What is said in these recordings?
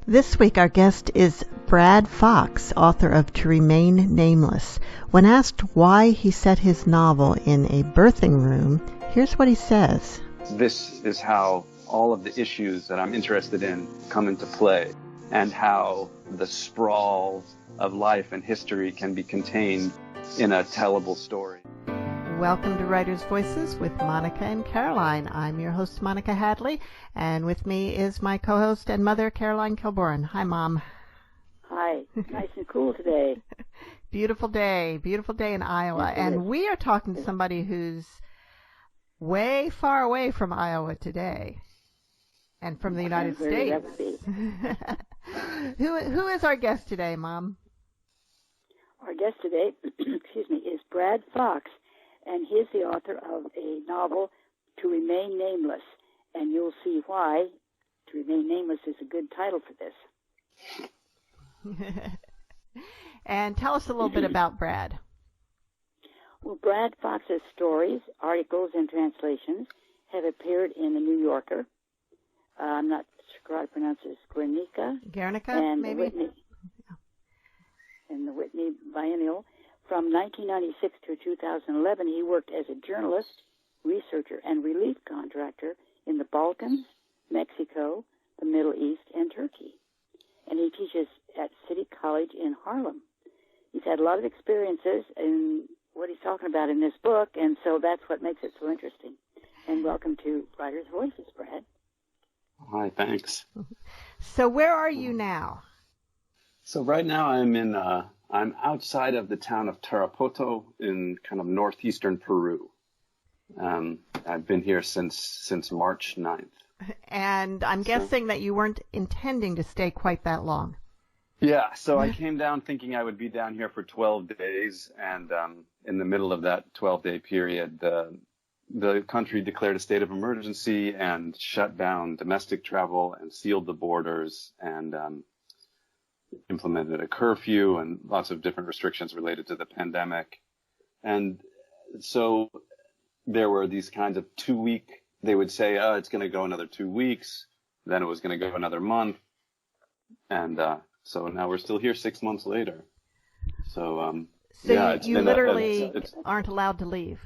This week our guest is Brad Fox, author of To Remain Nameless. When asked why he set his novel in a birthing room, here's what he says. This is how all of the issues that I'm interested in come into play, and how the sprawl of life and history can be contained in a tellable story. Welcome to Writers' Voices with Monica and Caroline. I'm your host, Monica Hadley, and with me is my co-host and mother, Caroline Kilbourne. Hi, Mom. Hi. Nice and cool today. Beautiful day in Iowa. Yes, and we are talking to somebody who's way far away from Iowa today and from the United States. Who is our guest today, Mom? Our guest today, is Brad Fox. And he is the author of a novel, To Remain Nameless. And you'll see why To Remain Nameless is a good title for this. And tell us a little bit about Brad. Well, Brad Fox's stories, articles, and translations have appeared in The New Yorker. I'm not sure how to pronounce this. Guernica, and maybe? And the Whitney Biennial. From 1996 to 2011, he worked as a journalist, researcher, and relief contractor in the Balkans, Mexico, the Middle East, and Turkey. And he teaches at City College in Harlem. He's had a lot of experiences in what he's talking about in this book, and so that's what makes it so interesting. And welcome to Writers' Voices, Brad. Hi, thanks. So where are you now? So right now I'm outside of the town of Tarapoto in kind of northeastern Peru. I've been here since March 9th. And I'm guessing that you weren't intending to stay quite that long. Yeah, so I came down thinking I would be down here for 12 days, and in the middle of that 12-day period, the country declared a state of emergency and shut down domestic travel and sealed the borders and implemented a curfew and lots of different restrictions related to the pandemic. And so there were these kinds of 2-week, they would say, it's going to go another 2 weeks. Then it was going to go another month. And so now we're still here 6 months later. So, so you literally aren't allowed to leave.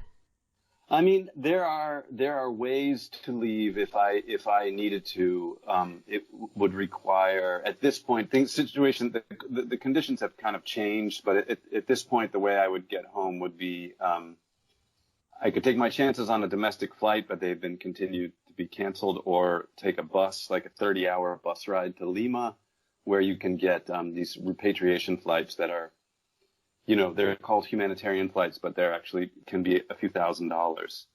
I mean, there are ways to leave if I needed to. It would require, at this point, the conditions have kind of changed. But at this point, the way I would get home would be I could take my chances on a domestic flight, but they've been continued to be canceled, or take a bus, like a 30-hour bus ride to Lima, where you can get these repatriation flights that are, they're called humanitarian flights, but they're actually can be a few $1,000s.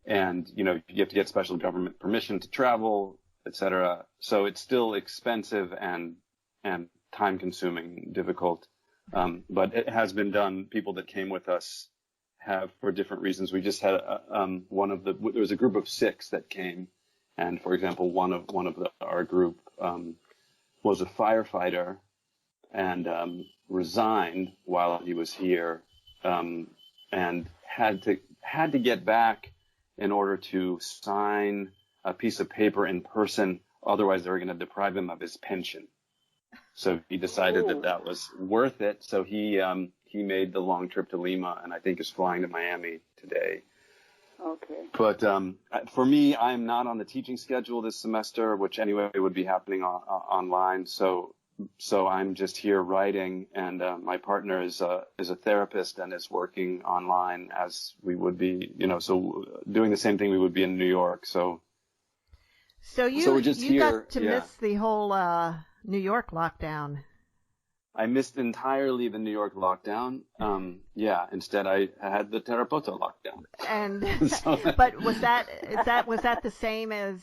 And, you have to get special government permission to travel, et cetera. So it's still expensive and time consuming, difficult. But it has been done. People that came with us have for different reasons. We just had there was a group of 6 that came. And for example, one of our group, was a firefighter and, resigned while he was here, and had to get back in order to sign a piece of paper in person. Otherwise, they were going to deprive him of his pension. So he decided that was worth it. So he made the long trip to Lima, and I think is flying to Miami today. Okay. But for me, I'm not on the teaching schedule this semester, which anyway would be happening online. So I'm just here writing, and my partner is a therapist and is working online as we would be, so doing the same thing we would be in New York. So we're just you here. Got to miss the whole New York lockdown. I missed entirely the New York lockdown. Instead I had the Tarapoto lockdown. And but was that the same as,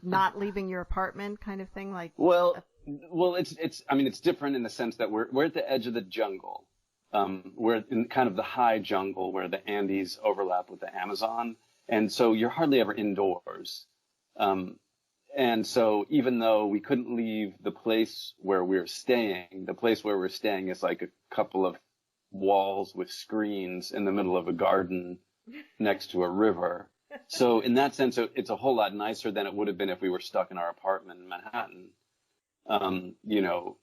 not leaving your apartment kind of thing? Like Well, it's different in the sense that we're at the edge of the jungle. We're in kind of the high jungle where the Andes overlap with the Amazon. And so you're hardly ever indoors. And so even though we couldn't leave the place where we're staying, is like a couple of walls with screens in the middle of a garden next to a river. So in that sense, it's a whole lot nicer than it would have been if we were stuck in our apartment in Manhattan. you know,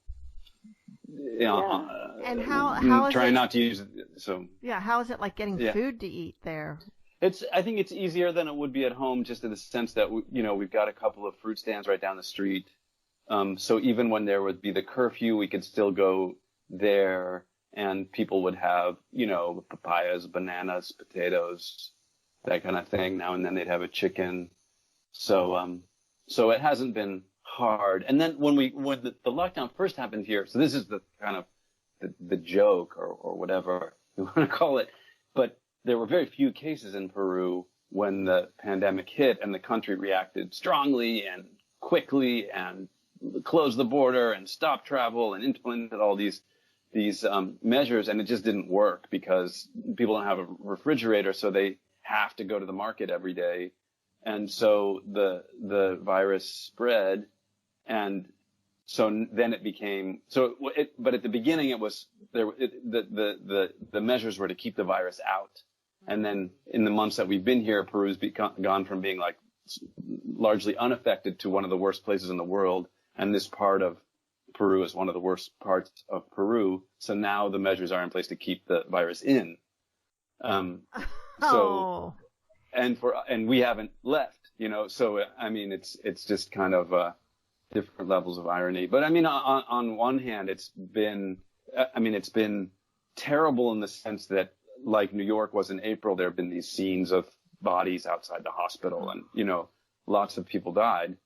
and how is trying it, not to use it. So yeah, how is it like getting food to eat there? I think it's easier than it would be at home, just in the sense that we've got a couple of fruit stands right down the street. So even when there would be the curfew, we could still go there, and people would have, papayas, bananas, potatoes, that kind of thing. Now and then they'd have a chicken. So it hasn't been hard. And then when the lockdown first happened here, so this is the kind of the joke or whatever you want to call it, but there were very few cases in Peru when the pandemic hit, and the country reacted strongly and quickly and closed the border and stopped travel and implemented all these measures, and it just didn't work because people don't have a refrigerator, so they have to go to the market every day. And so the virus spread, and so then it became but at the beginning it was the measures were to keep the virus out. And then in the months that we've been here, Peru's gone from being like largely unaffected to one of the worst places in the world. And this part of Peru is one of the worst parts of Peru. So now the measures are in place to keep the virus in. And we haven't left, so I mean, it's just kind of different levels of irony. But I mean, on one hand, it's been terrible in the sense that, like New York was in April, there have been these scenes of bodies outside the hospital, and lots of people died.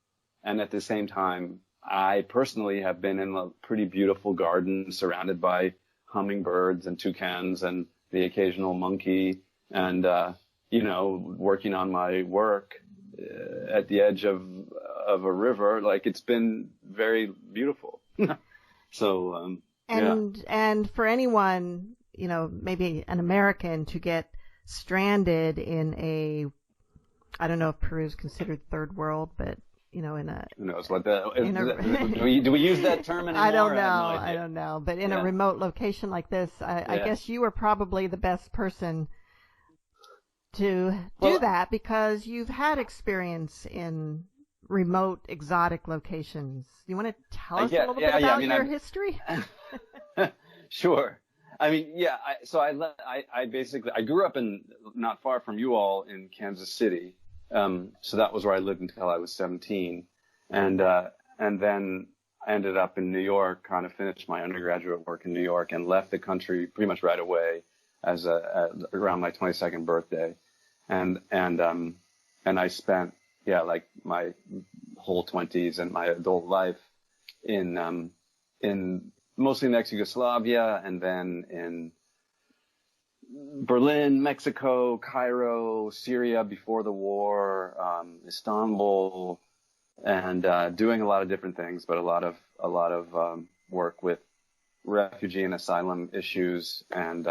And at the same time, I personally have been in a pretty beautiful garden surrounded by hummingbirds and toucans and the occasional monkey, and working on my work at the edge of a river. Like, it's been very beautiful. So and for anyone, maybe an American, to get stranded in I don't know if Peru is considered third world, but in a, who knows what do we use that term anymore? I don't know. But in a remote location like this, I guess you were probably the best person to do that, because you've had experience in remote, exotic locations. You want to tell us a little bit about your history? Sure. I mean, I basically grew up not far from you all in Kansas City. So that was where I lived until I was 17. And then I ended up in New York, kind of finished my undergraduate work in New York, and left the country pretty much right away around my 22nd birthday. And I spent, like my whole 20s and my adult life in mostly in ex-Yugoslavia, and then in Berlin, Mexico, Cairo, Syria before the war, Istanbul, and doing a lot of different things, but a lot of work with refugee and asylum issues, and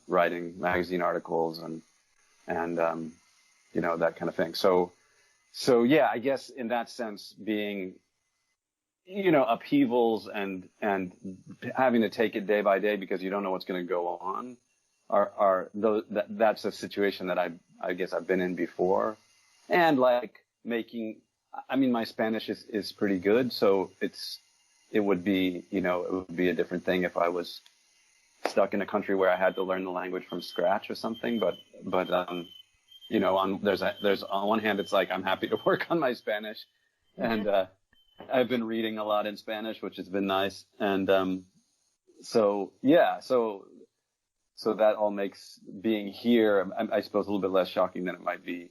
writing magazine articles and that kind of thing. So I guess in that sense, being upheavals and having to take it day by day because you don't know what's going to go on that's a situation that I guess I've been in before. And like my Spanish is pretty good, so it would be a different thing if I was stuck in a country where I had to learn the language from scratch or something. But there's on one hand, it's like I'm happy to work on my Spanish, and I've been reading a lot in Spanish, which has been nice. And so that all makes being here, I suppose, a little bit less shocking than it might be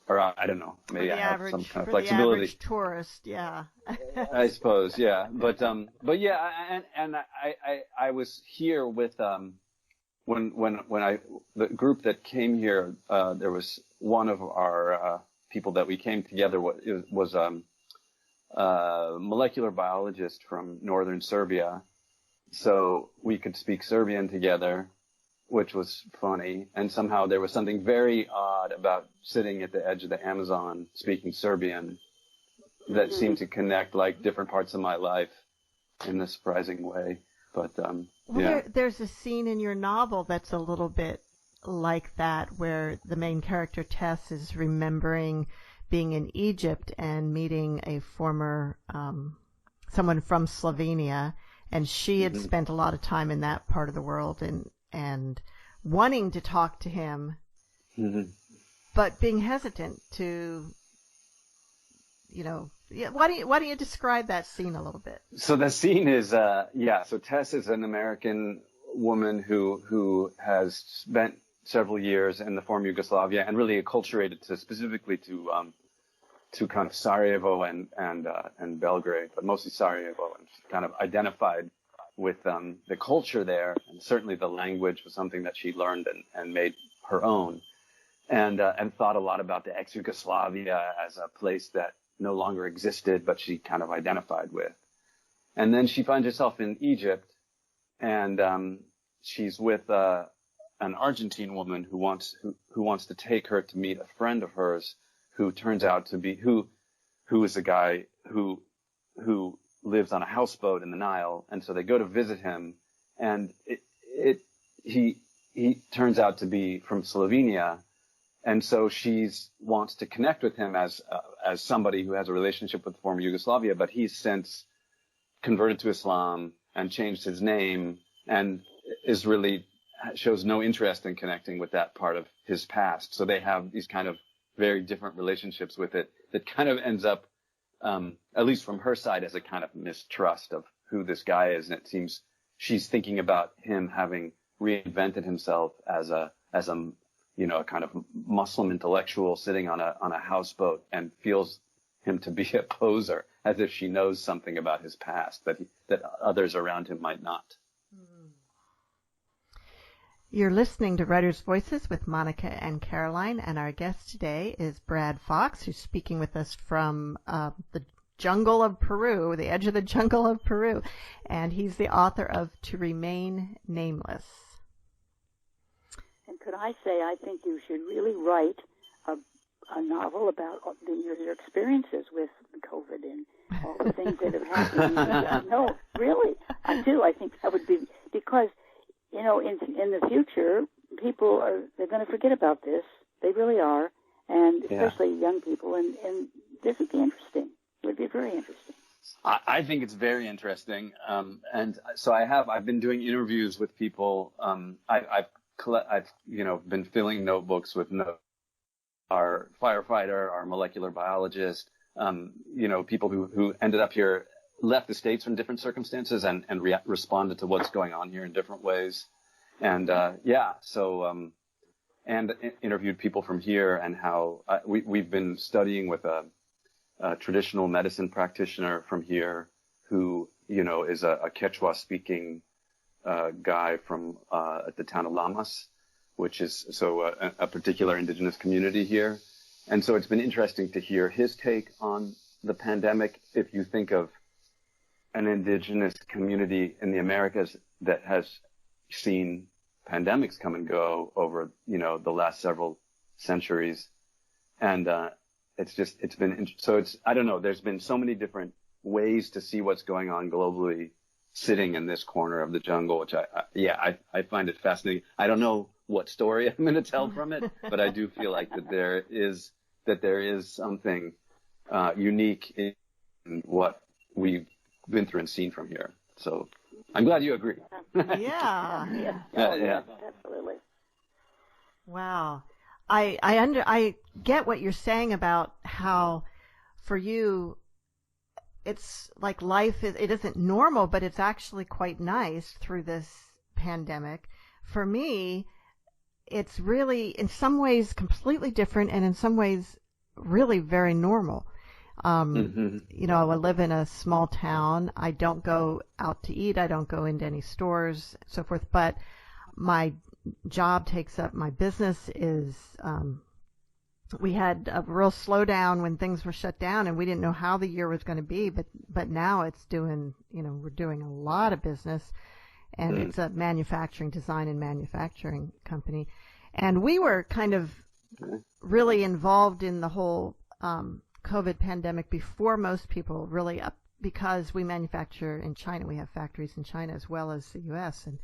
I don't know, maybe I have some kind of flexibility. The average tourist, yeah. I suppose, yeah. But yeah, and I was here with when the group that came here, there was one of our people that we came together with. It was a molecular biologist from northern Serbia, so we could speak Serbian together, which was funny. And somehow there was something very odd about sitting at the edge of the Amazon speaking Serbian that seemed to connect like different parts of my life in a surprising way. But there's a scene in your novel that's a little bit like that, where the main character Tess is remembering being in Egypt and meeting a former someone from Slovenia, and she had spent a lot of time in that part of the world and wanting to talk to him, but being hesitant to, why don't you describe that scene a little bit? So the scene is, so Tess is an American woman who has spent several years in the former Yugoslavia and really acculturated specifically to kind of Sarajevo and Belgrade, but mostly Sarajevo, and kind of identified with the culture there, and certainly the language was something that she learned and made her own, and thought a lot about the ex-Yugoslavia as a place that no longer existed, but she kind of identified with. And then she finds herself in Egypt, and she's with an Argentine woman who wants to take her to meet a friend of hers who turns out to be who is a guy who lives on a houseboat in the Nile, and so they go to visit him, and he turns out to be from Slovenia, and so she wants to connect with him as somebody who has a relationship with the former Yugoslavia, but he's since converted to Islam and changed his name and shows no interest in connecting with that part of his past. So they have these kind of very different relationships with it that kind of ends up, at least from her side, as a kind of mistrust of who this guy is. And it seems she's thinking about him having reinvented himself as a kind of Muslim intellectual sitting on a houseboat, and feels him to be a poser, as if she knows something about his past that others around him might not. You're listening to Writers' Voices with Monica and Caroline, and our guest today is Brad Fox, who's speaking with us from the jungle of Peru, the edge of the jungle of Peru, and he's the author of To Remain Nameless. And could I say, I think you should really write a novel about your experiences with COVID and all the things that have happened. No, really, I do. I think that would be, because in the future, they're going to forget about this. They really are, and especially young people. And this would be interesting. It would be very interesting. I think it's very interesting. And so I've been doing interviews with people. I've been filling notebooks with our firefighter, our molecular biologist, people who ended up here, left the States in different circumstances and responded to what's going on here in different ways. And, and interviewed people from here, and how we've been studying with a traditional medicine practitioner from here who, is a Quechua speaking, guy from, the town of Lamas, which is a particular indigenous community here. And so it's been interesting to hear his take on the pandemic. If you think of an indigenous community in the Americas that has seen pandemics come and go over, the last several centuries. And, I don't know, there's been so many different ways to see what's going on globally sitting in this corner of the jungle, which I find it fascinating. I don't know what story I'm going to tell from it, but I do feel like that there is something unique in what we've been through and seen from here. So I'm glad you agree. Yeah. Absolutely. Wow. I get what you're saying about how for you it's like life it isn't normal, but it's actually quite nice through this pandemic. For me, it's really in some ways completely different, and in some ways really very normal. I live in a small town. I don't go out to eat. I don't go into any stores, so forth. But my job takes up my business is, we had a real slowdown when things were shut down, and we didn't know how the year was going to be. But now it's doing, we're doing a lot of business, and it's a design and manufacturing company. And we were kind of really involved in the whole, COVID pandemic before most people really, because we manufacture in China. We have factories in China as well as the U.S. And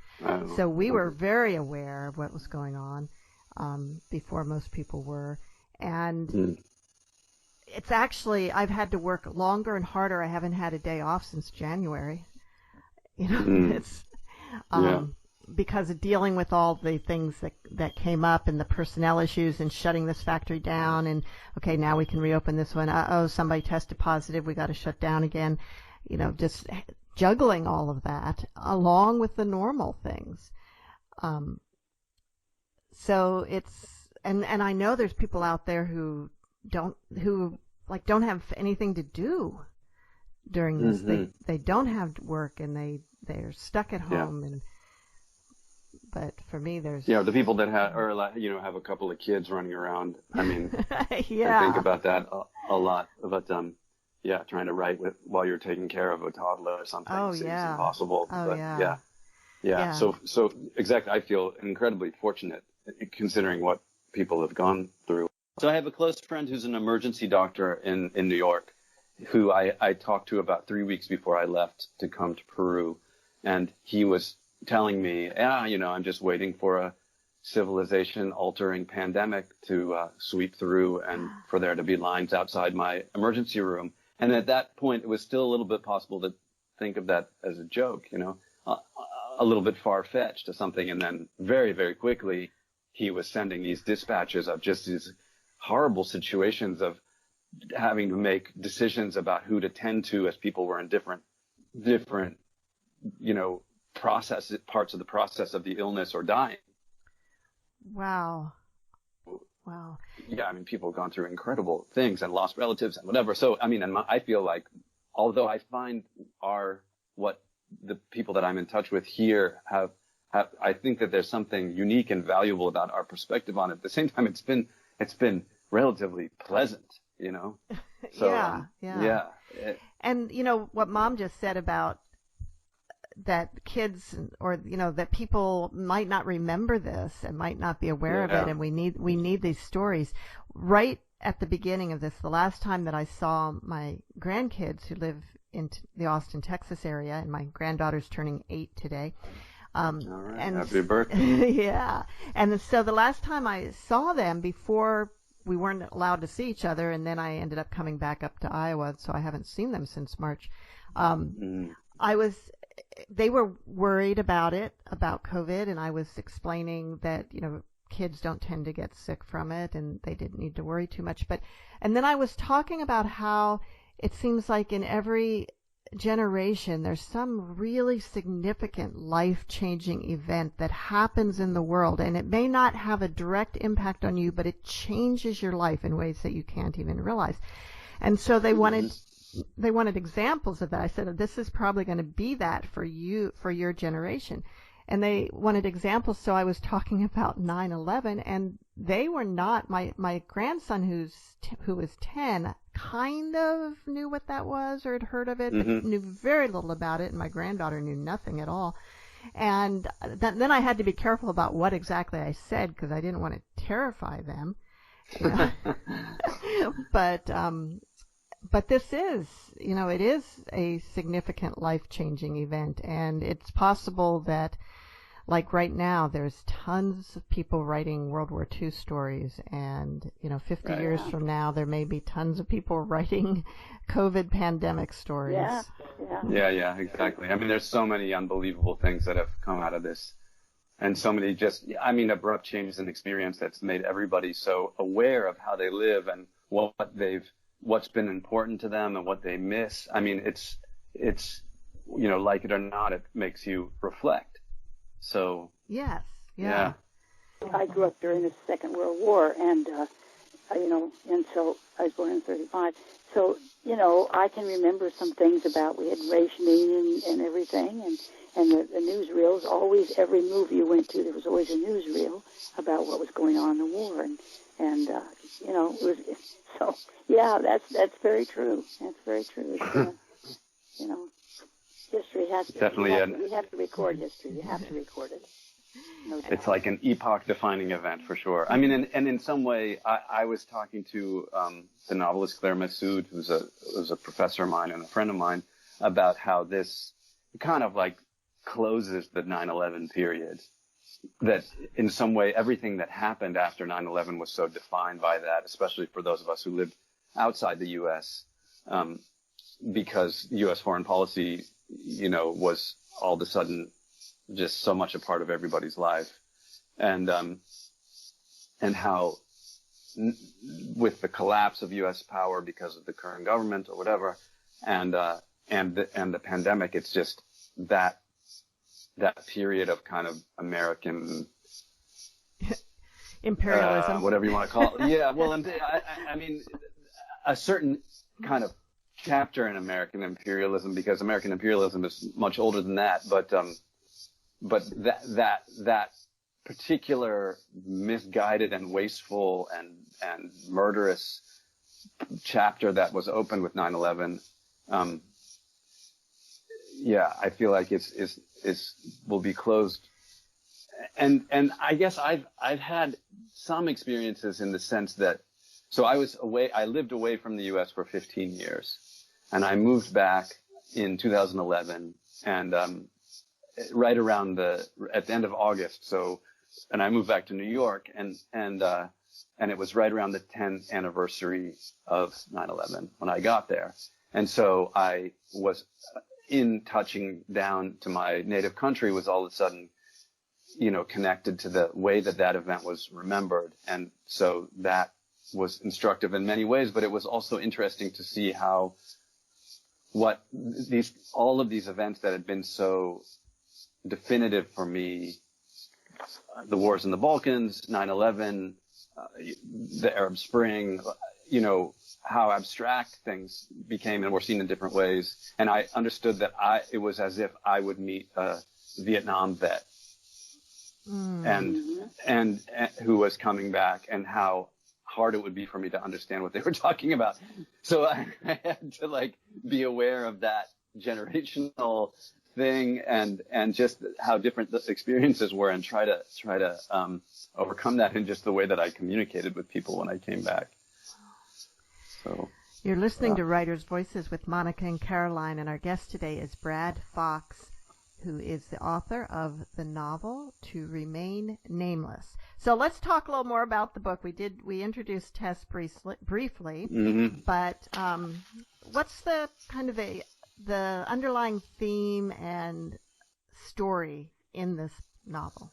so we were very aware of what was going on before most people were. And it's actually, I've had to work longer and harder. I haven't had a day off since January. It's because of dealing with all the things that came up and the personnel issues and shutting this factory down. And okay, now we can reopen this one. Somebody tested positive. We got to shut down again. Just juggling all of that along with the normal things. So it's, and I know there's people out there who don't have anything to do during this. They don't have work and they're stuck at home. But for me, there's the people that have a couple of kids running around. I mean, I think about that a lot. But trying to write while you're taking care of a toddler or something seems impossible. Yeah. So exactly, I feel incredibly fortunate considering what people have gone through. So I have a close friend who's an emergency doctor in New York, who I talked to about 3 weeks before I left to come to Peru, and he was telling me, I'm just waiting for a civilization-altering pandemic to sweep through and for there to be lines outside my emergency room. And at that point, it was still a little bit possible to think of that as a joke, a little bit far-fetched or something. And then very, very quickly, he was sending these dispatches of just these horrible situations of having to make decisions about who to tend to as people were in different, parts of the process of the illness or dying. Wow. Yeah, I mean, people have gone through incredible things and lost relatives and whatever. So, I mean, I feel like, although I find what the people that I'm in touch with here have, I think that there's something unique and valuable about our perspective on it. At the same time, it's been relatively pleasant, So, yeah. And what Mom just said about that kids or that people might not remember this and might not be aware of it, and we need these stories. Right at the beginning of this, the last time that I saw my grandkids who live in the Austin, Texas area, and my granddaughter's turning 8 today. All right. And happy birthday. Yeah. And so the last time I saw them, before we weren't allowed to see each other, and then I ended up coming back up to Iowa, so I haven't seen them since March. They were worried about COVID, and I was explaining that, kids don't tend to get sick from it, and they didn't need to worry too much. And then I was talking about how it seems like in every generation there's some really significant life-changing event that happens in the world, and it may not have a direct impact on you, but it changes your life in ways that you can't even realize. And so they wanted examples of that. I said, this is probably going to be that for your generation. And they wanted examples, so I was talking about 9/11, and they were not, my grandson who was 10 kind of knew what that was or had heard of it, but knew very little about it, and my granddaughter knew nothing at all. And then I had to be careful about what exactly I said, because I didn't want to terrify them. But this is, it is a significant life-changing event, and it's possible that, like right now, there's tons of people writing World War II stories, and, 50 years from now, there may be tons of people writing COVID pandemic stories. Yeah, exactly. I mean, there's so many unbelievable things that have come out of this, and so many abrupt changes in experience that's made everybody so aware of how they live and what's been important to them and what they miss. I mean, it's like it or not, it makes you reflect. So yes, yeah. I grew up during the Second World War, and and so I was born in 1935. So I can remember some things about, we had rationing and everything, and the newsreels. Always, every movie you went to, there was always a newsreel about what was going on in the war, and it was. So yeah, that's very true. That's very true. History has to. Definitely, you have to record history. You have to record it. No doubt. It's like an epoch-defining event for sure. I mean, and in some way, I was talking to the novelist Claire Massoud, who's a professor of mine and a friend of mine, about how this kind of like closes the 9/11 period. That in some way, everything that happened after 9/11 was so defined by that, especially for those of us who lived outside the U.S. Because U.S. foreign policy, was all of a sudden just so much a part of everybody's life, and how with the collapse of U.S. power because of the current government or whatever, and the pandemic, it's just that period of kind of American imperialism, whatever you want to call it. Yeah, well, I mean, a certain kind of chapter in American imperialism, because American imperialism is much older than that, but that particular misguided and wasteful and murderous chapter that was opened with 9/11, I feel like it's will be closed. And I guess I've had some experiences in the sense that, so I lived away from the U.S. for 15 years, and I moved back in 2011, and right around at the end of August. And I moved back to New York, and it was right around the 10th anniversary of 9/11 when I got there. And so I was touching down to my native country was all of a sudden, connected to the way that event was remembered. And so that was instructive in many ways, but it was also interesting to see how all of these events that had been so definitive for me, the wars in the Balkans, 9/11, the Arab Spring, how abstract things became and were seen in different ways. And I understood that it was as if I would meet a Vietnam vet and who was coming back, and how hard it would be for me to understand what they were talking about. So I had to be aware of that generational thing and just how different the experiences were, and try to overcome that in just the way that I communicated with people when I came back. So you're listening to Writers' Voices with Monica and Caroline, and our guest today is Brad Fox, who is the author of the novel To Remain Nameless. So let's talk a little more about the book. We introduced Tess briefly, but what's the kind of the underlying theme and story in this novel?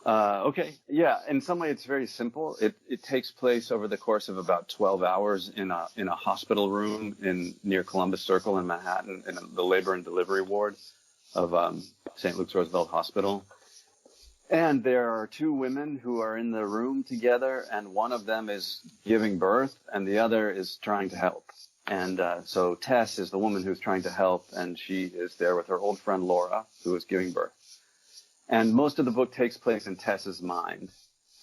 Okay. Yeah. In some way, it's very simple. It takes place over the course of about 12 hours in a hospital room near Columbus Circle in Manhattan, in the labor and delivery ward of St. Luke's Roosevelt Hospital. And there are two women who are in the room together, and one of them is giving birth and the other is trying to help. And so Tess is the woman who's trying to help, and she is there with her old friend Laura, who is giving birth. And most of the book takes place in Tess's mind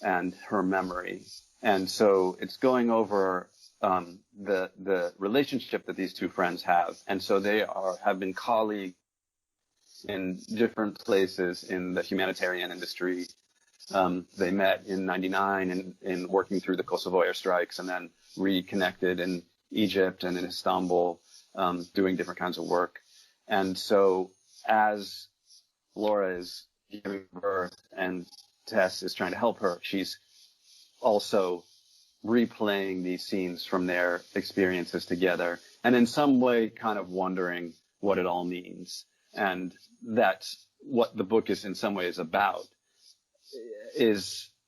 and her memory. And so it's going over the relationship that these two friends have. And so they have been colleagues in different places in the humanitarian industry. They met in 99 in working through the Kosovo airstrikes, and then reconnected in Egypt and in Istanbul, doing different kinds of work. And so as Laura is giving birth and Tess is trying to help her, she's also replaying these scenes from their experiences together, and in some way kind of wondering what it all means. And that's what the book is in some ways about.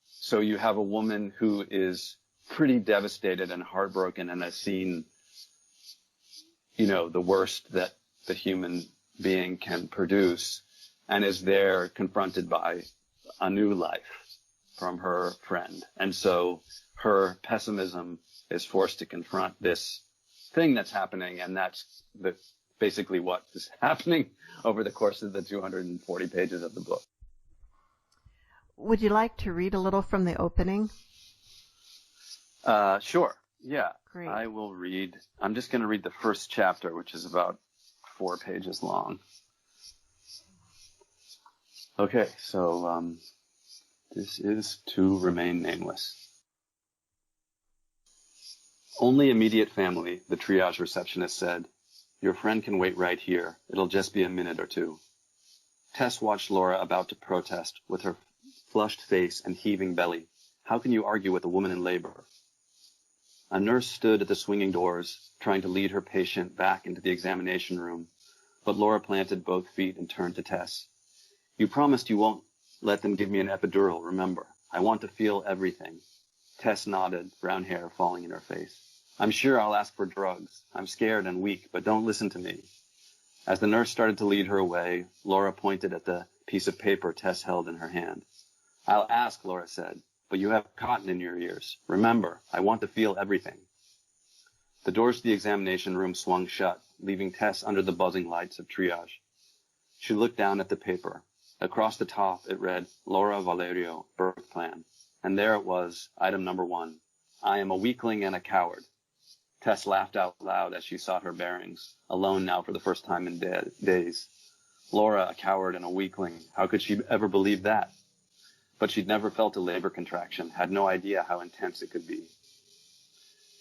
So you have a woman who is pretty devastated and heartbroken and has seen, the worst that the human being can produce, and is there confronted by a new life from her friend. And so her pessimism is forced to confront this thing that's happening, and that's basically what is happening over the course of the 240 pages of the book. Would you like to read a little from the opening? Sure. Yeah. Great. I will read. I'm just going to read the first chapter, which is about 4 pages long. Okay, so this is To Remain Nameless. Only immediate family, the triage receptionist said. Your friend can wait right here. It'll just be a minute or two. Tess watched Laura about to protest with her flushed face and heaving belly. How can you argue with a woman in labor? A nurse stood at the swinging doors, trying to lead her patient back into the examination room, but Laura planted both feet and turned to Tess. You promised you won't let them give me an epidural, remember? I want to feel everything. Tess nodded, brown hair falling in her face. I'm sure I'll ask for drugs. I'm scared and weak, but don't listen to me. As the nurse started to lead her away, Laura pointed at the piece of paper Tess held in her hand. I'll ask, Laura said, but you have cotton in your ears. Remember, I want to feel everything. The doors to the examination room swung shut, leaving Tess under the buzzing lights of triage. She looked down at the paper. Across the top, it read, Laura Valerio, birth plan. And there it was, item number 1. I am a weakling and a coward. Tess laughed out loud as she sought her bearings, alone now for the first time in days. Laura, a coward and a weakling, how could she ever believe that? But she'd never felt a labor contraction, had no idea how intense it could be.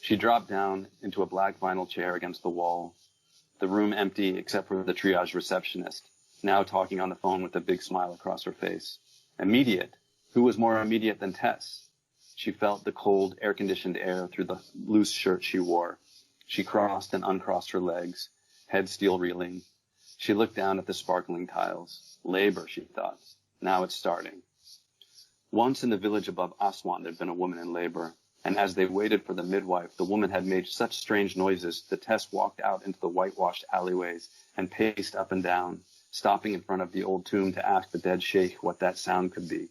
She dropped down into a black vinyl chair against the wall, the room empty except for the triage receptionist, now talking on the phone with a big smile across her face. Immediate? Who was more immediate than Tess? She felt the cold, air-conditioned air through the loose shirt she wore. She crossed and uncrossed her legs, head steel reeling. She looked down at the sparkling tiles. Labor, she thought. Now it's starting. Once in the village above Aswan, there'd been a woman in labor, and as they waited for the midwife, the woman had made such strange noises that Tess walked out into the whitewashed alleyways and paced up and down, stopping in front of the old tomb to ask the dead sheikh what that sound could be.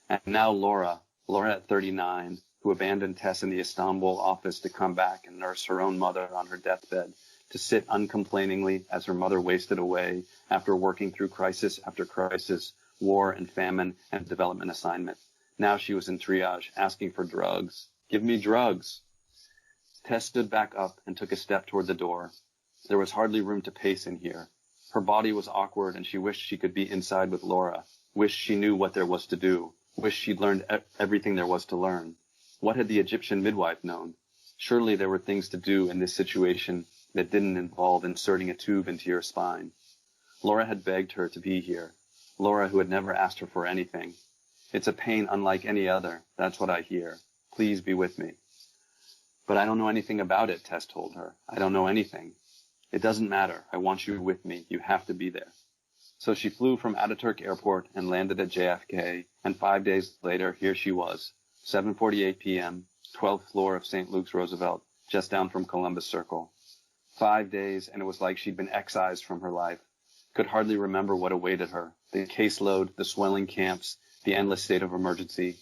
And now Laura at 39, who abandoned Tess in the Istanbul office to come back and nurse her own mother on her deathbed, to sit uncomplainingly as her mother wasted away after working through crisis after crisis, war and famine and development assignment. Now she was in triage, asking for drugs. Give me drugs. Tess stood back up and took a step toward the door. There was hardly room to pace in here. Her body was awkward and she wished she could be inside with Laura, wished she knew what there was to do, wished she'd learned everything there was to learn. What had the Egyptian midwife known? Surely there were things to do in this situation that didn't involve inserting a tube into your spine. Laura had begged her to be here. Laura, who had never asked her for anything. It's a pain unlike any other. That's what I hear. Please be with me. But I don't know anything about it, Tess told her. I don't know anything. It doesn't matter. I want you with me. You have to be there. So she flew from Ataturk Airport and landed at JFK, and 5 days later, here she was, 7:48 p.m., 12th floor of St. Luke's Roosevelt, just down from Columbus Circle. 5 days, and it was like she'd been excised from her life. Could hardly remember what awaited her. The caseload, the swelling camps, the endless state of emergency.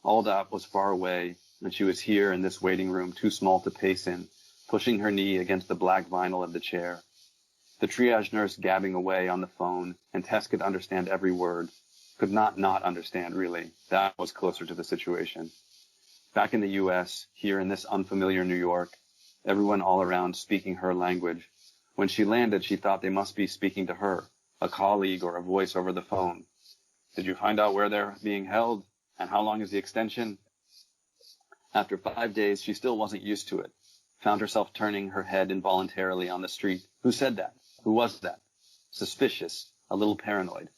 All that was far away, and she was here in this waiting room, too small to pace in, pushing her knee against the black vinyl of the chair. The triage nurse gabbing away on the phone, and Tess could understand every word. Could not understand, really. That was closer to the situation. Back in the U.S., here in this unfamiliar New York, everyone all around speaking her language. When she landed, she thought they must be speaking to her, a colleague or a voice over the phone. Did you find out where they're being held? And how long is the extension? After 5 days, she still wasn't used to it. Found herself turning her head involuntarily on the street. Who said that? Who was that? Suspicious, a little paranoid.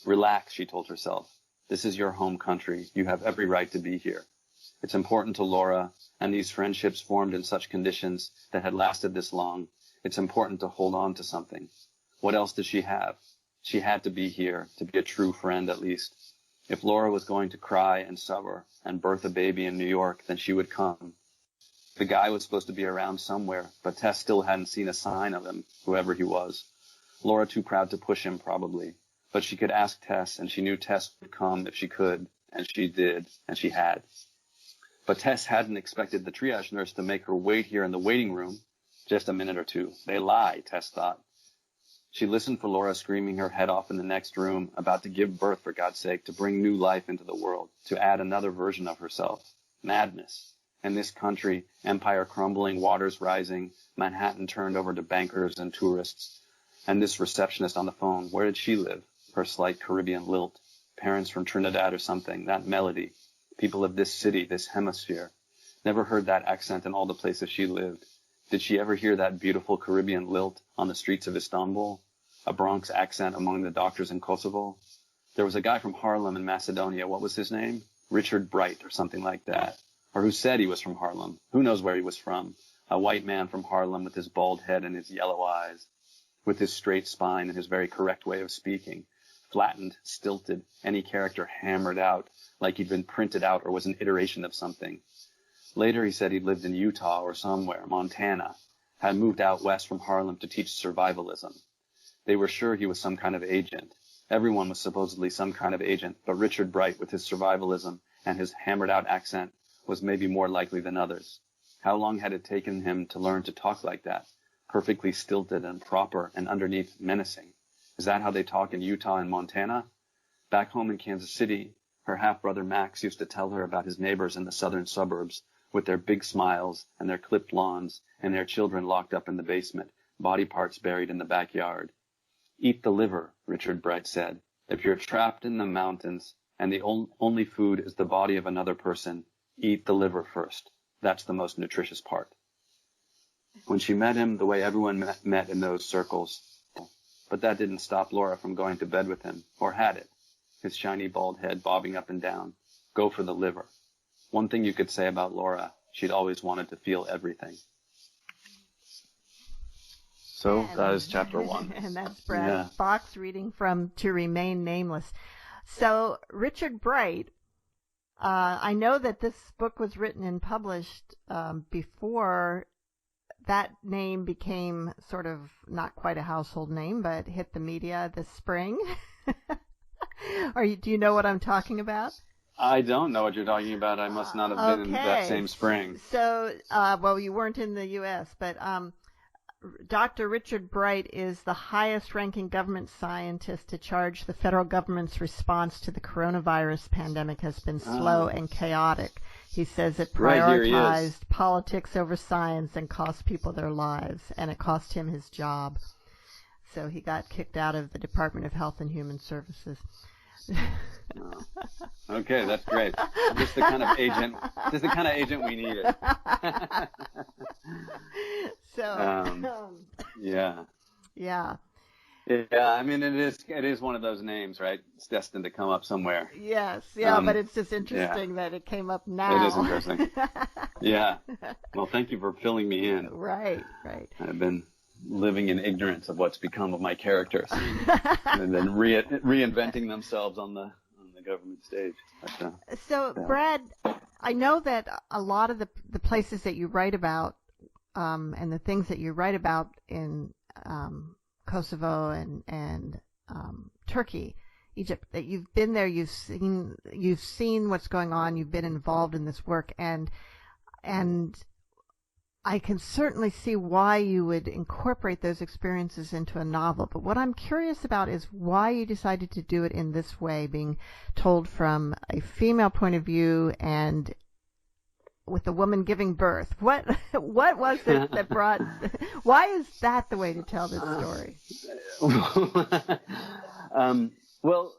Relax, she told herself. This is your home country. You have every right to be here. It's important to Laura, and these friendships formed in such conditions that had lasted this long. It's important to hold on to something. What else did she have? She had to be here, to be a true friend at least. If Laura was going to cry and suffer and birth a baby in New York, then she would come. The guy was supposed to be around somewhere, but Tess still hadn't seen a sign of him, whoever he was. Laura too proud to push him, probably. But she could ask Tess, and she knew Tess would come if she could, and she did, and she had. But Tess hadn't expected the triage nurse to make her wait here in the waiting room just a minute or two. They lie, Tess thought. She listened for Laura screaming her head off in the next room, about to give birth, for God's sake, to bring new life into the world, to add another version of herself. Madness. In this country, empire crumbling, waters rising, Manhattan turned over to bankers and tourists. And this receptionist on the phone, where did she live? Her slight Caribbean lilt. Parents from Trinidad or something, that melody. People of this city, this hemisphere. Never heard that accent in all the places she lived. Did she ever hear that beautiful Caribbean lilt on the streets of Istanbul? A Bronx accent among the doctors in Kosovo? There was a guy from Harlem in Macedonia. What was his name? Richard Bright or something like that. or who said he was from Harlem. Who knows where he was from? A white man from Harlem with his bald head and his yellow eyes, with his straight spine and his very correct way of speaking, flattened, stilted, any character hammered out like he'd been printed out or was an iteration of something. Later he said he'd lived in Utah or somewhere, Montana, had moved out west from Harlem to teach survivalism. They were sure he was some kind of agent. Everyone was supposedly some kind of agent, but Richard Bright, with his survivalism and his hammered-out accent, was maybe more likely than others. How long had it taken him to learn to talk like that, perfectly stilted and proper and underneath menacing? Is that how they talk in Utah and Montana? Back home in Kansas City, her half-brother Max used to tell her about his neighbors in the southern suburbs, with their big smiles and their clipped lawns and their children locked up in the basement, body parts buried in the backyard. Eat the liver, Richard Bright said. If you're trapped in the mountains and the only food is the body of another person, eat the liver first. That's the most nutritious part. When she met him the way everyone met in those circles, but that didn't stop Laura from going to bed with him, or had it, his shiny bald head bobbing up and down. Go for the liver. One thing you could say about Laura, she'd always wanted to feel everything. So that is chapter 1. And that's Brad Fox reading from To Remain Nameless. So Richard Bright, I know that this book was written and published before that name became sort of not quite a household name, but hit the media this spring. Do you know what I'm talking about? I don't know what you're talking about. I must not have been in that same spring. So, well, you weren't in the U.S., but Dr. Richard Bright is the highest-ranking government scientist to charge the federal government's response to the coronavirus pandemic has been slow and chaotic. He says it prioritized politics over science and cost people their lives, and it cost him his job. So he got kicked out of the Department of Health and Human Services. Okay, that's great. Just the kind of agent we needed. So, yeah. Yeah. Yeah, I mean, it is one of those names, right? It's destined to come up somewhere. Yes, yeah, but it's just interesting that it came up now. It is interesting. Yeah. Well, thank you for filling me in. Right. I've been living in ignorance of what's become of my characters, and then reinventing themselves on the government stage. Brad, I know that a lot of the places that you write about, and the things that you write about in Kosovo and Turkey, Egypt, that you've been there, you've seen what's going on, you've been involved in this work, and I can certainly see why you would incorporate those experiences into a novel. But what I'm curious about is why you decided to do it in this way, being told from a female point of view and with a woman giving birth. What was it that brought? Why is that the way to tell this story? Well,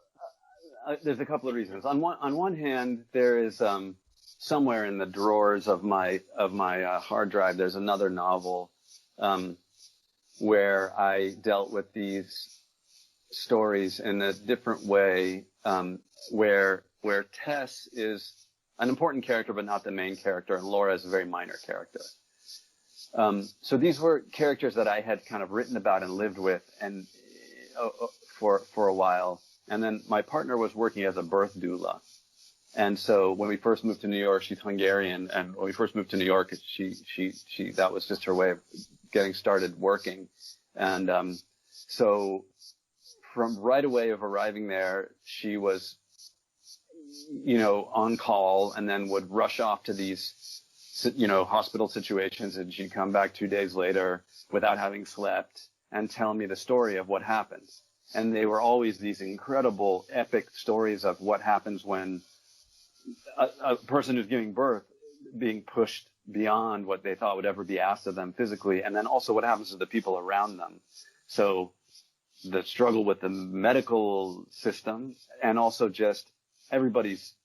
there's a couple of reasons. On one hand, there is somewhere in the drawers of my hard drive, there's another novel where I dealt with these stories in a different way, where Tess is an important character but not the main character, and Laura is a very minor character. So these were characters that I had kind of written about and lived with and for a while, and then my partner was working as a birth doula. And so when we first moved to New York, she's Hungarian, and when we first moved to New York, she that was just her way of getting started working. And so from right away of arriving there, she was, on call, and then would rush off to these, hospital situations, and she'd come back 2 days later without having slept and tell me the story of what happened. And they were always these incredible, epic stories of what happens when a person who's giving birth being pushed beyond what they thought would ever be asked of them physically, and then also what happens to the people around them. So the struggle with the medical system, and also just everybody's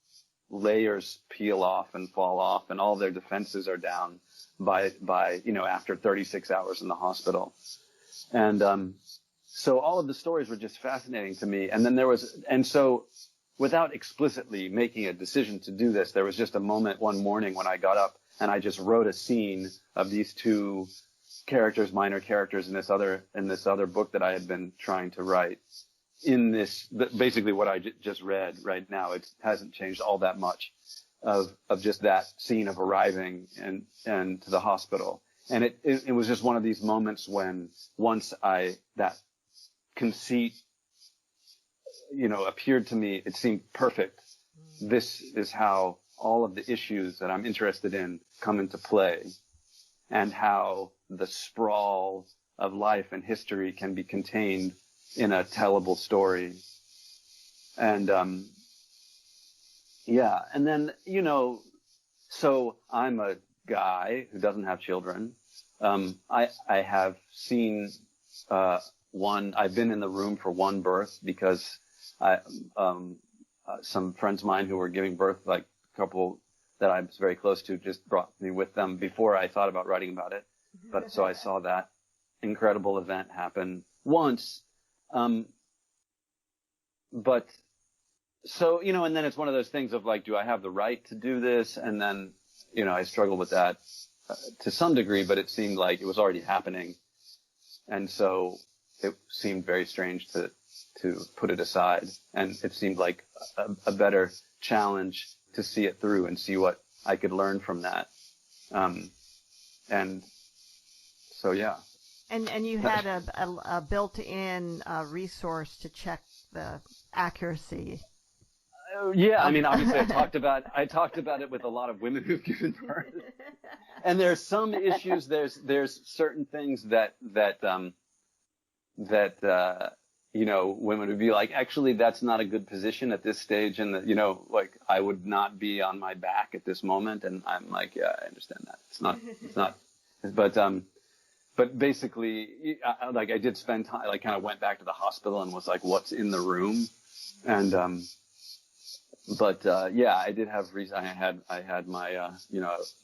layers peel off and fall off, and all their defenses are down by after 36 hours in the hospital. And so all of the stories were just fascinating to me. And then so without explicitly making a decision to do this, there was just a moment one morning when I got up and I just wrote a scene of these two characters, minor characters in this other book that I had been trying to write. In this, basically what I just read right now, it hasn't changed all that much of just that scene of arriving and to the hospital. And it was just one of these moments when once that conceit, appeared to me, it seemed perfect. This is how all of the issues that I'm interested in come into play, and how the sprawl of life and history can be contained in a tellable story. And, and then, so I'm a guy who doesn't have children. I have seen, I've been in the room for one birth because some friends of mine who were giving birth, like a couple that I was very close to, just brought me with them before I thought about writing about it. But so I saw that incredible event happen once. But so, and then it's one of those things of like, do I have the right to do this? And then, I struggled with that to some degree, but it seemed like it was already happening. And so it seemed very strange to put it aside. And it seemed like a better challenge to see it through and see what I could learn from that. And so, yeah. And you had a built-in resource to check the accuracy. Yeah, I mean, obviously, I talked about it with a lot of women who've given birth, and there's some issues. There's certain things that women would be like, actually, that's not a good position at this stage, and that like I would not be on my back at this moment, and I'm like, yeah, I understand that. It's not, but basically, like I did spend time, like kind of went back to the hospital and was like, what's in the room, and I did have reason. I had my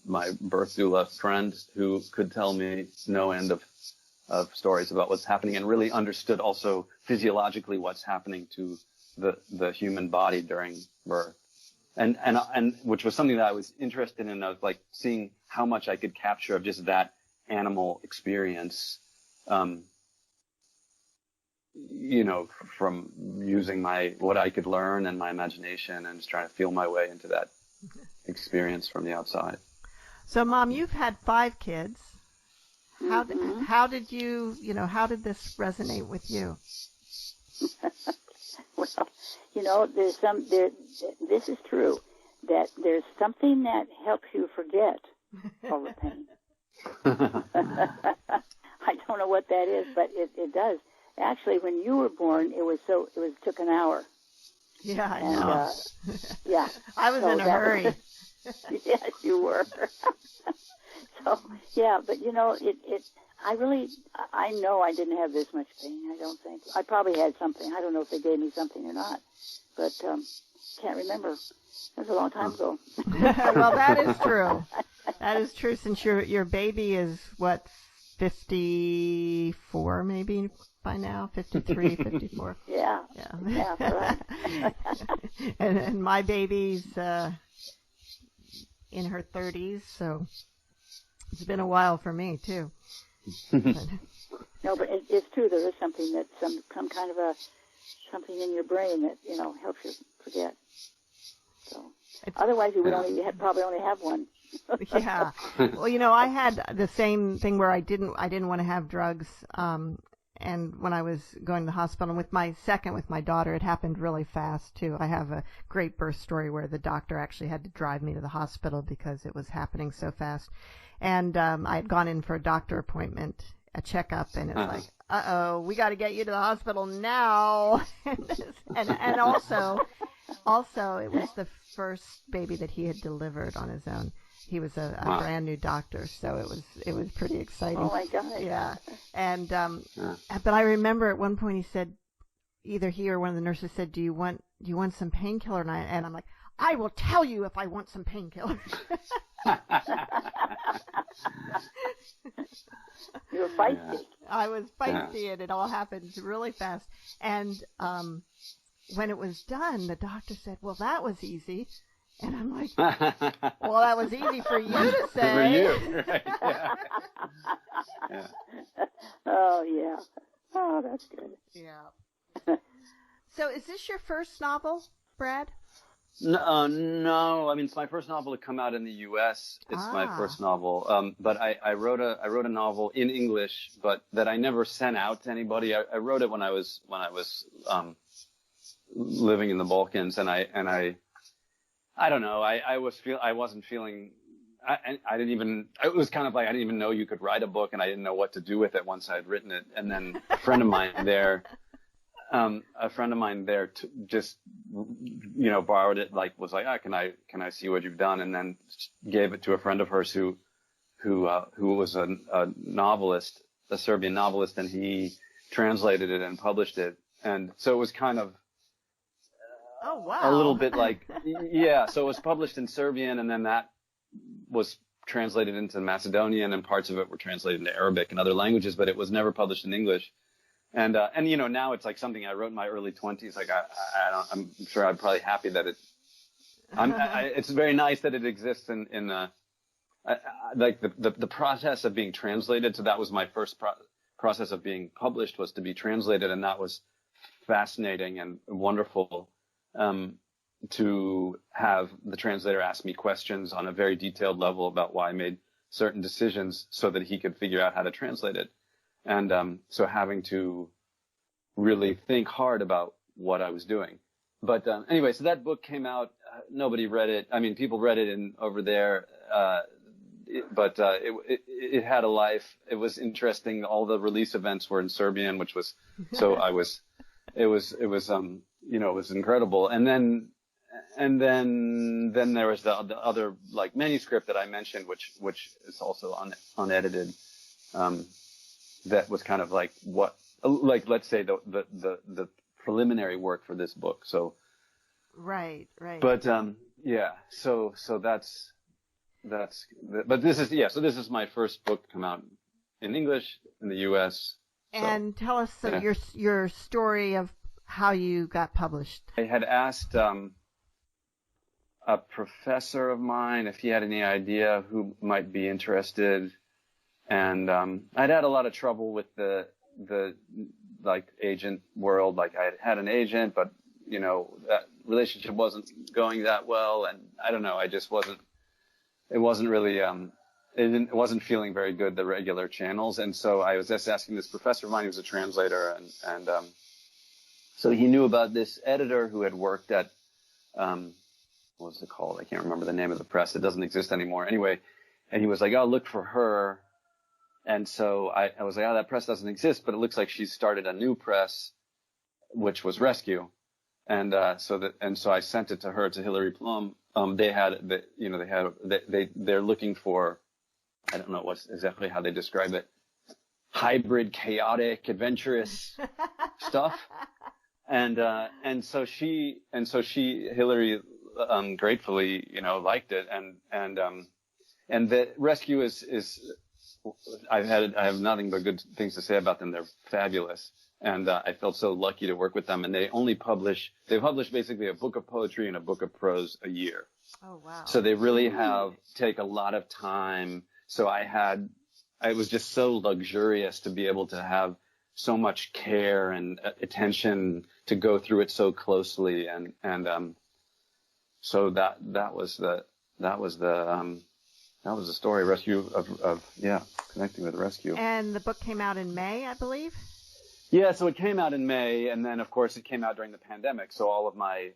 my birth doula friend who could tell me no end of stories about what's happening, and really understood also physiologically what's happening to the human body during birth, and which was something that I was interested in, of like seeing how much I could capture of just that animal experience, from using what I could learn and my imagination, and just trying to feel my way into that experience from the outside. So, Mom, you've had 5 kids. How did you, how did this resonate with you? Well, this is true, that there's something that helps you forget all the pain. I don't know what that is, but it does. Actually, when you were born, it took an hour. Yeah, I know. Yeah. I was in a hurry. Yes, you were. So, yeah, but I know I didn't have this much pain, I don't think. I probably had something. I don't know if they gave me something or not, but can't remember. That was a long time ago. Well, that is true. That is true, since your baby is, 54 maybe by now? 53, 54. Yeah. Right. and my baby's in her 30s, so it's been a while for me, too. No, but it's true. There is something that some kind of something in your brain that, helps you forget. So otherwise you would probably only have one. Yeah. Well, I had the same thing where I didn't want to have drugs. And when I was going to the hospital with my daughter, it happened really fast too. I have a great birth story where the doctor actually had to drive me to the hospital because it was happening so fast. And I had gone in for a doctor appointment, a checkup, and it's like, uh-oh, we got to get you to the hospital now. and also it was the first baby that he had delivered on his own. He was a brand new doctor, so it was pretty exciting. Oh my God! Yeah, and but I remember at one point he said, either he or one of the nurses said, "Do you want some painkiller?" And I'm like, "I will tell you if I want some painkiller." You were feisty. I was feisty, and it all happened really fast. And when it was done, the doctor said, "Well, that was easy." And I'm like, "Well, that was easy for you to say." For you, right? Yeah. Yeah. Oh, yeah. Oh, that's good. Yeah. So is this your first novel, Brad? No. I mean, it's my first novel to come out in the U.S. It's my first novel. But I wrote a novel in English, but that I never sent out to anybody. I wrote it when I was living in the Balkans, and I don't know. I wasn't feeling. I didn't even. It was kind of like I didn't even know you could write a book, and I didn't know what to do with it once I had written it. And then a friend of mine there. Just, borrowed it, was like, can I see what you've done? And then gave it to a friend of hers who was a novelist, a Serbian novelist, and he translated it and published it. And so it was kind of, oh, wow, a little bit like, yeah. So it was published in Serbian, and then that was translated into Macedonian, and parts of it were translated into Arabic and other languages, but it was never published in English. And now it's like something I wrote in my early 20s. Like I'm sure I'm probably happy that it's very nice that it exists in like the process of being translated. So that was my first process of being published, was to be translated. And that was fascinating and wonderful, to have the translator ask me questions on a very detailed level about why I made certain decisions so that he could figure out how to translate it. And so having to really think hard about what I was doing. But anyway, so that book came out. Nobody read it. I mean, people read it over there, but it had a life. It was interesting. All the release events were in Serbian, which was so it was incredible. And then there was the other manuscript that I mentioned, which is also unedited. That was kind of let's say the preliminary work for this book. So. Right. But, yeah, so but this is my first book to come out in English in the U.S. And tell us your story of how you got published. I had asked, a professor of mine if he had any idea who might be interested. And I'd had a lot of trouble with the agent world. Like, I had an agent, but that relationship wasn't going that well, and I don't know. I just wasn't. It wasn't really. It wasn't feeling very good, the regular channels. And so I was just asking this professor of mine, who was a translator, and so he knew about this editor who had worked at what was it called? I can't remember the name of the press. It doesn't exist anymore. Anyway, and he was like, "Oh, look for her." And so I was like, "Oh, that press doesn't exist, but it looks like she's started a new press, which was Rescue." And so I sent it to her, to Hillary Plum. They're looking for, I don't know what's exactly how they describe it, hybrid, chaotic, adventurous stuff. And so Hillary gratefully liked it, and the Rescue is I have nothing but good things to say about them. They're fabulous. And I felt so lucky to work with them. And they publish basically a book of poetry and a book of prose a year. Oh, wow. So they really take a lot of time. So it was just so luxurious to be able to have so much care and attention to go through it so closely. And so that was the story, Rescue of connecting with Rescue. And the book came out in May, I believe. Yeah, so it came out in May, and then of course it came out during the pandemic. So all of my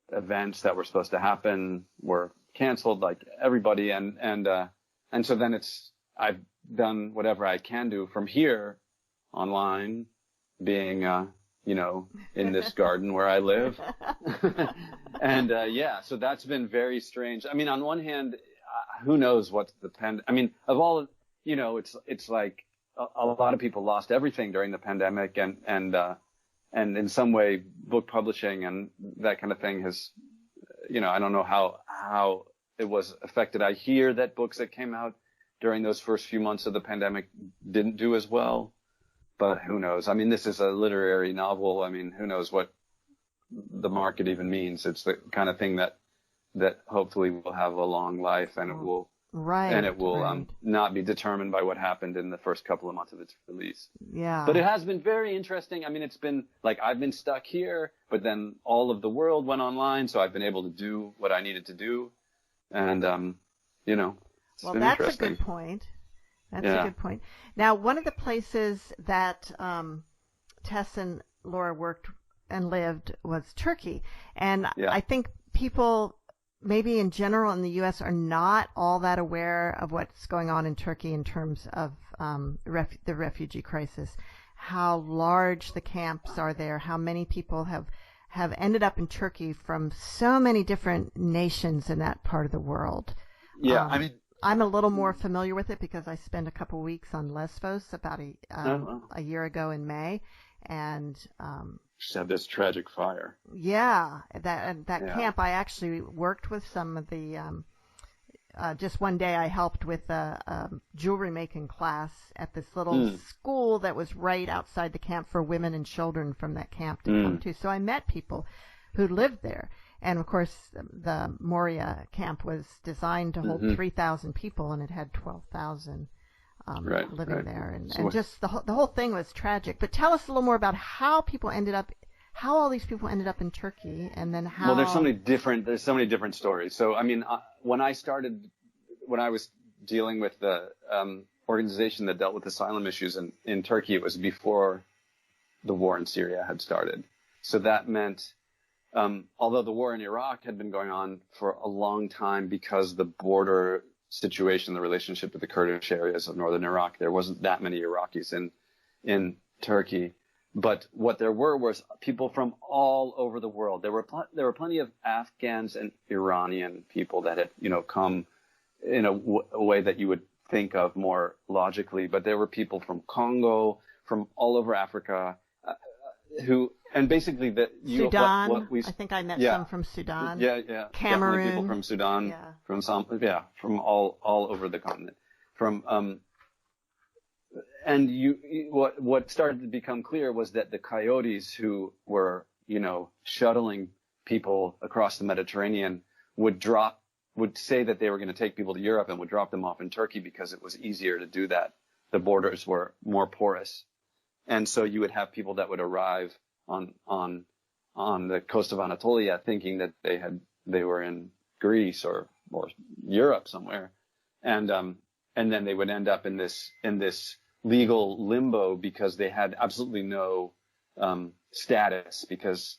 events that were supposed to happen were canceled, like everybody, and so then I've done whatever I can do from here, online, being in this garden where I live, and so that's been very strange. I mean, on one hand, who knows what I mean, of all, it's like. A lot of people lost everything during the pandemic, and in some way, book publishing and that kind of thing has, I don't know how it was affected. I hear that books that came out during those first few months of the pandemic didn't do as well, but who knows? I mean, this is a literary novel. I mean, who knows what the market even means? It's the kind of thing that hopefully will have a long life, and it will not be determined by what happened in the first couple of months of its release. Yeah. But it has been very interesting. I mean, it's been like I've been stuck here, but then all of the world went online, so I've been able to do what I needed to do, and it's been that's interesting. a good point. That's a good point. Now, one of the places that Tess and Laura worked and lived was Turkey, and I think people maybe in general in the U.S. are not all that aware of what's going on in Turkey in terms of the refugee crisis, how large the camps are there, how many people have ended up in Turkey from so many different nations in that part of the world. Yeah, I mean, I'm a little more familiar with it because I spent a couple weeks on Lesbos about a year ago in May, and just had this tragic fire. Yeah, that camp. I actually worked with some of the. Just one day, I helped with a jewelry making class at this little school that was right outside the camp for women and children from that camp to come to. So I met people who lived there. And, of course, the Moria camp was designed to hold 3,000 people, and it had 12,000 living there. And just the whole thing was tragic. But tell us a little more about how all these people ended up in Turkey, and then how... Well, there's so many different stories. So, I mean, when I was dealing with the organization that dealt with asylum issues in Turkey, it was before the war in Syria had started. So that meant... although the war in Iraq had been going on for a long time because the border situation, the relationship to the Kurdish areas of northern Iraq, there wasn't that many Iraqis in Turkey. But what there were was people from all over the world. There were plenty of Afghans and Iranian people that had, come in a way that you would think of more logically. But there were people from Congo, from all over Africa, and basically Sudan. I think I met some from Sudan. Yeah. Cameroon. Definitely people from Sudan. Yeah. From all over the continent. And what started to become clear was that the coyotes who were, shuttling people across the Mediterranean would say that they were going to take people to Europe and would drop them off in Turkey because it was easier to do that. The borders were more porous. And so you would have people that would arrive on the coast of Anatolia thinking that they were in Greece or Europe somewhere. And then they would end up in this legal limbo because they had absolutely no status, because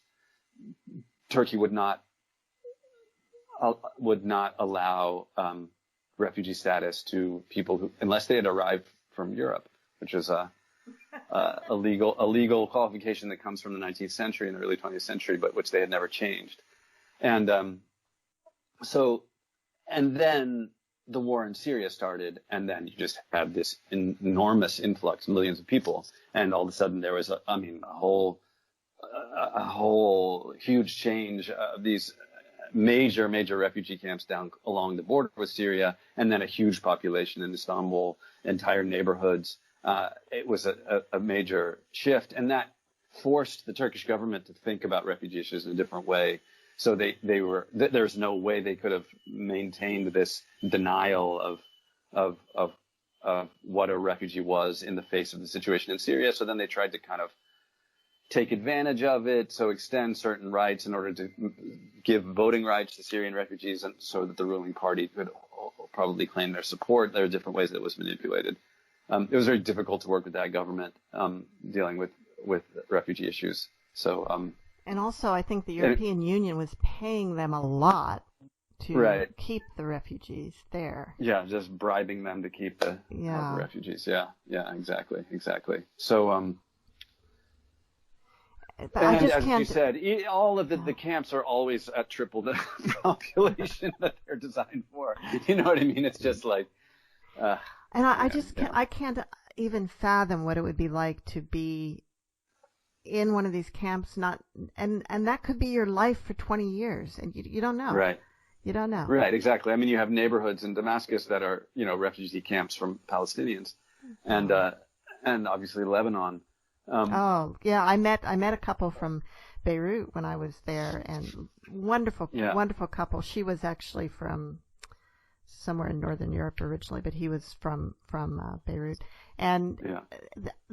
Turkey would not allow refugee status to people who, unless they had arrived from Europe, which is a legal qualification that comes from the 19th century and the early 20th century, but which they had never changed. And then the war in Syria started, and then you just had this enormous influx, millions of people, and all of a sudden there was a whole huge change of these major refugee camps down along the border with Syria, and then a huge population in Istanbul, entire neighborhoods. It was a major shift, and that forced the Turkish government to think about refugee issues in a different way. So there's no way they could have maintained this denial of what a refugee was in the face of the situation in Syria. So then they tried to kind of take advantage of it, so extend certain rights in order to give voting rights to Syrian refugees, and so that the ruling party could probably claim their support. There are different ways that it was manipulated. It was very difficult to work with that government dealing with refugee issues. So. And also, I think the European Union was paying them a lot to keep the refugees there. Yeah, just bribing them to keep the refugees. Yeah, exactly. So, but I just as can't... you said, all of the camps are always at triple the population that they're designed for. You know what I mean? It's just like... and I just can't, I can't even fathom what it would be like to be in one of these camps, and that could be your life for 20 years, and you don't know. Right. You don't know. Right, exactly. I mean, you have neighborhoods in Damascus that are, refugee camps from Palestinians, and and obviously Lebanon. Oh, yeah, I met a couple from Beirut when I was there, and wonderful couple. She was actually from somewhere in Northern Europe originally, but he was from Beirut. And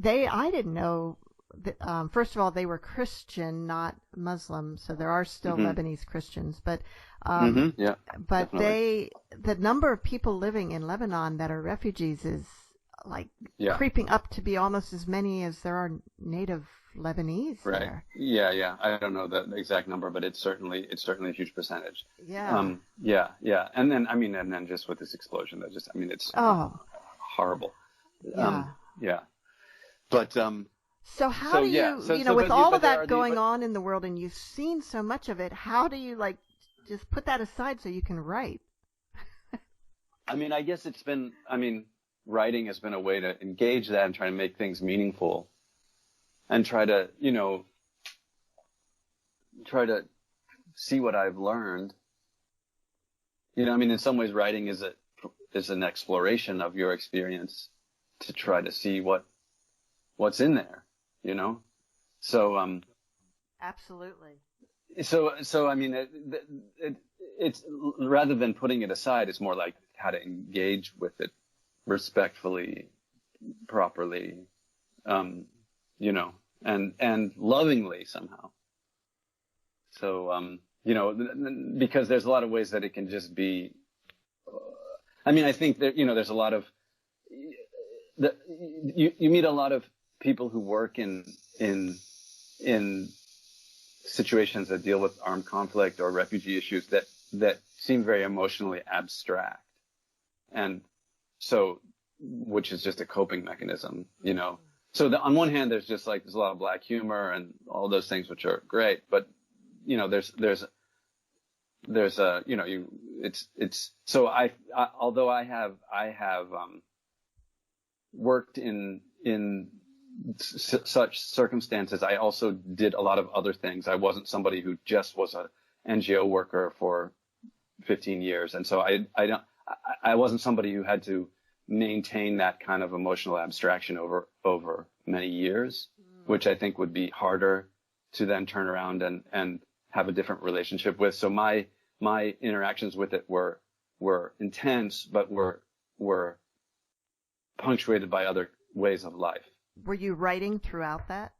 I didn't know that, first of all, they were Christian, not Muslim, so there are still Lebanese Christians, but the number of people living in Lebanon that are refugees is like creeping up to be almost as many as there are native Lebanese there. Yeah. I don't know the exact number, but it's certainly a huge percentage. Yeah. And then just with this explosion, it's horrible. Yeah. But so how do you, with all of that going on in the world, and you've seen so much of it, how do you just put that aside so you can write? I guess writing has been a way to engage that and try to make things meaningful, and try to see what I've learned. In some ways, writing is an exploration of your experience to try to see what's in there, So absolutely. So it's rather than putting it aside, it's more like how to engage with it respectfully, properly, and lovingly somehow. So, because there's a lot of ways that it can just be, I think that, there's a lot of, you meet a lot of people who work in situations that deal with armed conflict or refugee issues that seem very emotionally abstract. And so, which is just a coping mechanism, So on one hand, there's a lot of black humor and all those things, which are great. But, so although I have worked in such circumstances, I also did a lot of other things. I wasn't somebody who just was a NGO worker for 15 years. And so I wasn't somebody who had to maintain that kind of emotional abstraction over many years, which I think would be harder to then turn around and have a different relationship with. So my interactions with it were intense, but were punctuated by other ways of life. Were you writing throughout that?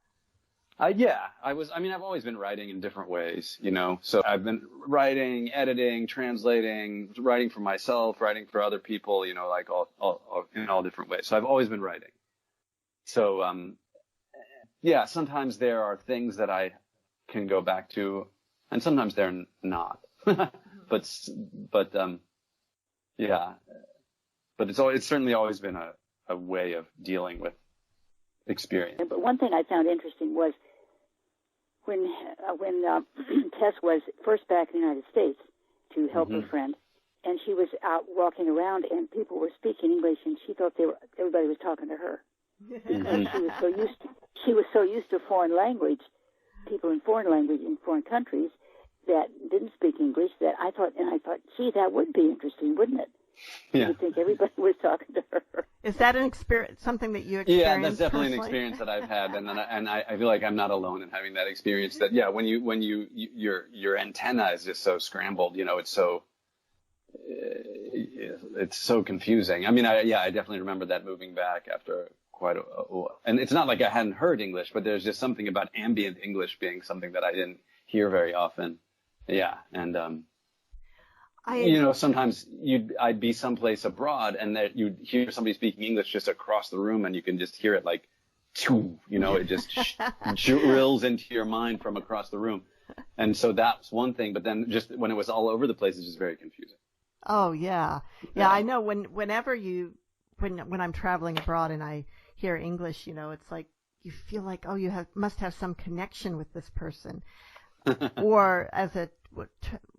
Yeah, I was. I've always been writing in different ways, So I've been writing, editing, translating, writing for myself, writing for other people, all in all different ways. So I've always been writing. So, sometimes there are things that I can go back to, and sometimes they're not. But it's certainly always been a way of dealing with experience. But one thing I found interesting was when Tess was first back in the United States to help her friend, and she was out walking around, and people were speaking English, and she thought everybody was talking to her. Because she was so used to foreign language, people in foreign language in foreign countries that didn't speak English. That I thought, gee, that would be interesting, wouldn't it? Yeah. You'd think everybody was talking to her. Is that an experience, something that you experienced? Yeah, that's definitely personally? an experience that I've had, and I feel like I'm not alone in having that experience. That when your antenna is just so scrambled, it's so confusing. I definitely remember that moving back after quite a while. And it's not like I hadn't heard English, but there's just something about ambient English being something that I didn't hear very often. Yeah, and sometimes I'd be someplace abroad and that you'd hear somebody speaking English just across the room, and you can just hear it like, it just drills into your mind from across the room. And so that's one thing, but then just when it was all over the place, it's just very confusing. Oh yeah. Yeah, I know when I'm traveling abroad and I hear English, it's like you feel like, oh, must have some connection with this person. Or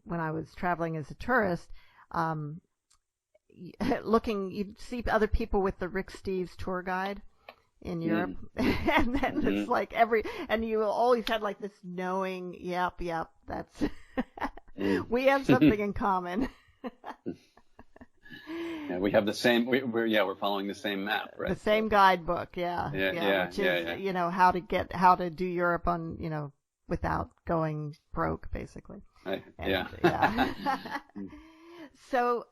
when I was traveling as a tourist, you'd see other people with the Rick Steves tour guide in Europe, and then it's like and you always had like this knowing, yep, that's we have something in common. Yeah, we have the same. We're following the same map, right? The same guidebook, yeah. Which is, yeah. how to do Europe on, without going broke, basically. Yeah. So,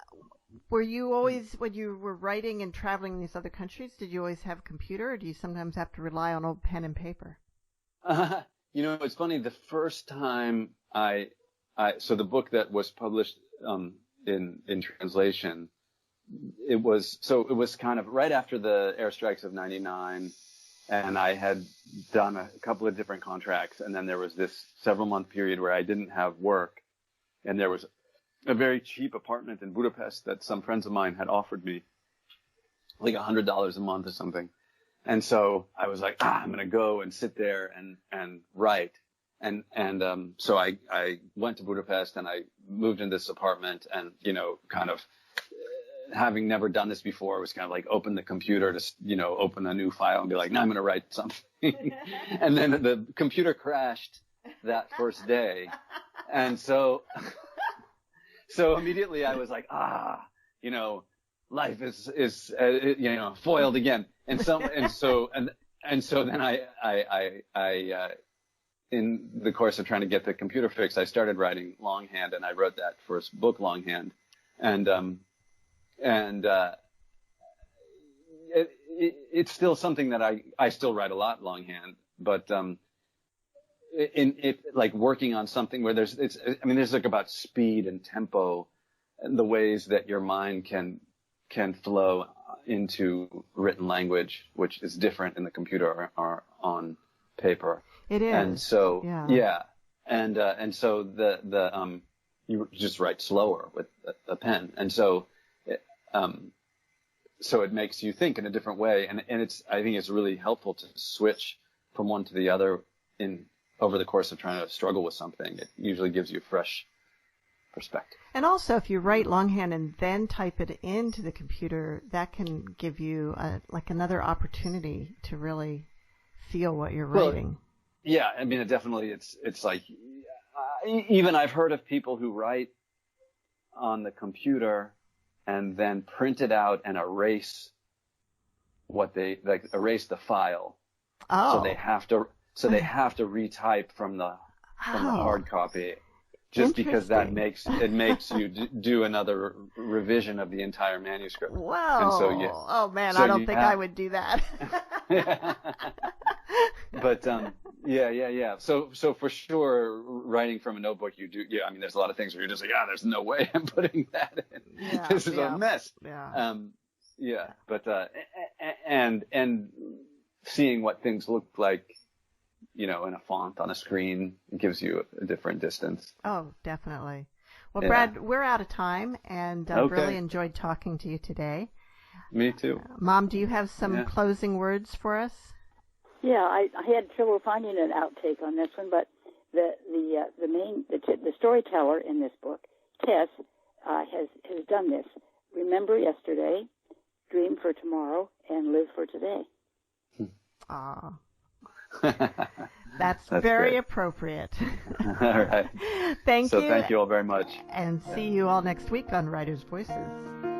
were you always, when you were writing and traveling in these other countries, did you always have a computer, or do you sometimes have to rely on old pen and paper? It's funny. The first time so the book that was published in translation, it was kind of right after the airstrikes of '99, and I had done a couple of different contracts, and then there was this several-month period where I didn't have work, and there was a very cheap apartment in Budapest that some friends of mine had offered me, like $100 a month or something. And so I was like, I'm going to go and sit there and write. And so I went to Budapest and I moved in this apartment and, kind of having never done this before, was kind of like open the computer to, open a new file and be like, no, I'm going to write something. And then the computer crashed that first day. And so immediately I was like, life is foiled again. And so then I in the course of trying to get the computer fixed, I started writing longhand, and I wrote that first book longhand. And it's still something that I still write a lot longhand, but like working on something where there's like about speed and tempo and the ways that your mind can flow into written language, which is different in the computer or on paper. It is. And so, and so the you just write slower with a pen. And so, so it makes you think in a different way. And I think it's really helpful to switch from one to the other over the course of trying to struggle with something. It usually gives you fresh perspective. And also, if you write longhand and then type it into the computer, that can give you another opportunity to really feel what you're writing. Yeah, it definitely, it's like, even I've heard of people who write on the computer and then print it out and erase erase the file. Oh. So they have to retype from the hard copy. Just because that makes you do another revision of the entire manuscript. Wow. And so oh man, I don't think I would do that. But yeah. So for sure, writing from a notebook, you do. Yeah, there's a lot of things where you're just like, there's no way I'm putting that in. Yeah, this is a mess. Yeah. But and seeing what things look like, in a font on a screen, gives you a different distance. Oh, definitely. Well, Brad, we're out of time, and I've really enjoyed talking to you today. Me too. Mom, do you have some closing words for us? Yeah, I had trouble finding an outtake on this one, but the storyteller in this book, Tess, has done this. Remember yesterday, dream for tomorrow, and live for today. Ah. That's very great. Appropriate. All right. Thank you. So thank you all very much. And see you all next week on Writers' Voices.